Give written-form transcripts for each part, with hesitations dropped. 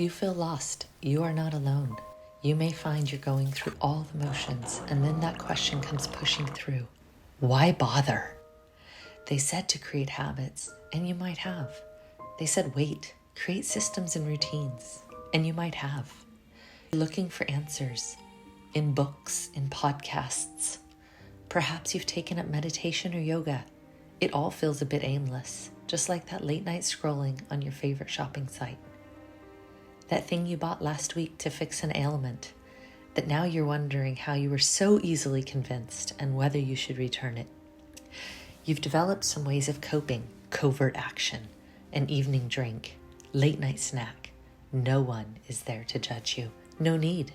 you feel lost, you are not alone. You may find you're going through all the motions, and then that question comes pushing through. Why bother? They said to create habits, and you might have. They said wait, create systems and routines, and you might have. Looking for answers in books, in podcasts. Perhaps you've taken up meditation or yoga. It all feels a bit aimless, just like that late night scrolling on your favorite shopping site. That thing you bought last week to fix an ailment, that now you're wondering how you were so easily convinced and whether you should return it. You've developed some ways of coping: covert action, an evening drink, late night snack. No one is there to judge you. No need.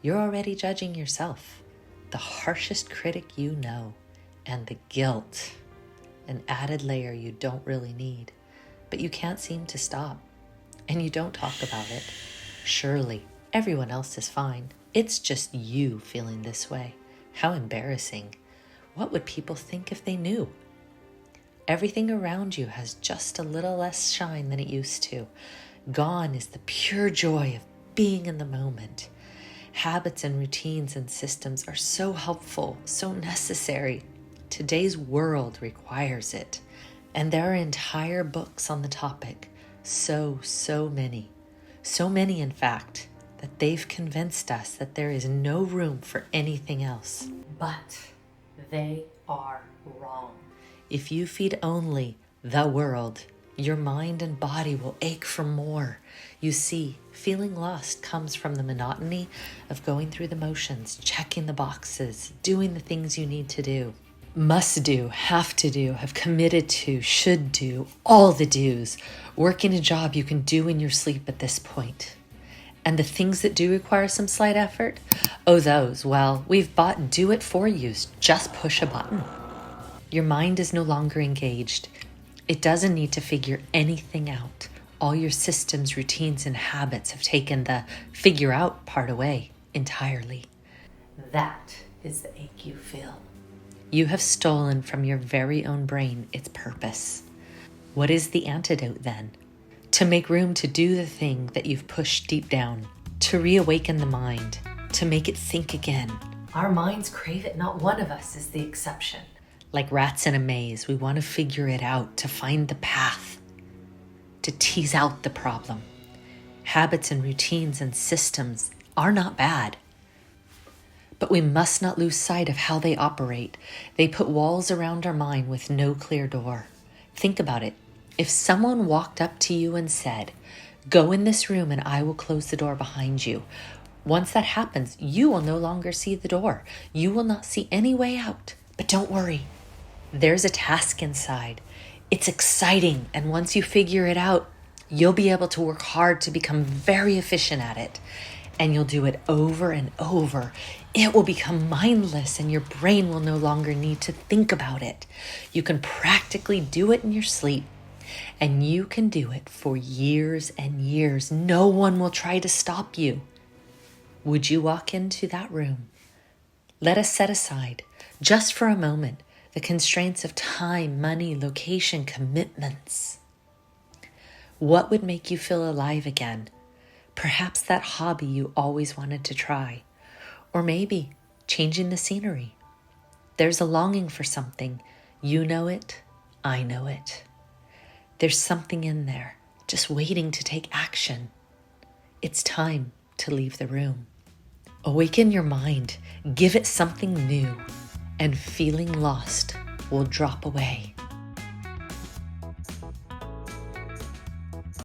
You're already judging yourself, the harshest critic you know, and the guilt, an added layer you don't really need, but you can't seem to stop. And you don't talk about it. Surely, everyone else is fine. It's just you feeling this way. How embarrassing. What would people think if they knew? Everything around you has just a little less shine than it used to. Gone is the pure joy of being in the moment. Habits and routines and systems are so helpful, so necessary. Today's world requires it. And there are entire books on the topic. So many. So many, in fact, that they've convinced us that there is no room for anything else. But they are wrong. If you feed only the world, your mind and body will ache for more. You see, feeling lost comes from the monotony of going through the motions, checking the boxes, doing the things you need to do. Must do, have to do, have committed to, should do, all the do's. Working a job you can do in your sleep at this point. And the things that do require some slight effort? Oh, those, well, we've bought do-it-for-yous. Just push a button. Your mind is no longer engaged. It doesn't need to figure anything out. All your systems, routines, and habits have taken the figure out part away entirely. That is the ache you feel. You have stolen from your very own brain its purpose. What is the antidote then? To make room to do the thing that you've pushed deep down, to reawaken the mind, to make it think again. Our minds crave it, not one of us is the exception. Like rats in a maze, we want to figure it out, to find the path, to tease out the problem. Habits and routines and systems are not bad. But we must not lose sight of how they operate. They put walls around our mind with no clear door. Think about it. If someone walked up to you and said, "Go in this room and I will close the door behind you," once that happens, you will no longer see the door. You will not see any way out. But don't worry. There's a task inside. It's exciting, and once you figure it out, you'll be able to work hard to become very efficient at it. And you'll do it over and over. It will become mindless, and your brain will no longer need to think about it. You can practically do it in your sleep, and you can do it for years and years. No one will try to stop you. Would you walk into that room? Let us set aside, just for a moment, the constraints of time, money, location, commitments. What would make you feel alive again? Perhaps that hobby you always wanted to try. Or maybe changing the scenery. There's a longing for something. You know it. I know it. There's something in there, just waiting to take action. It's time to leave the room. Awaken your mind. Give it something new. And feeling lost will drop away.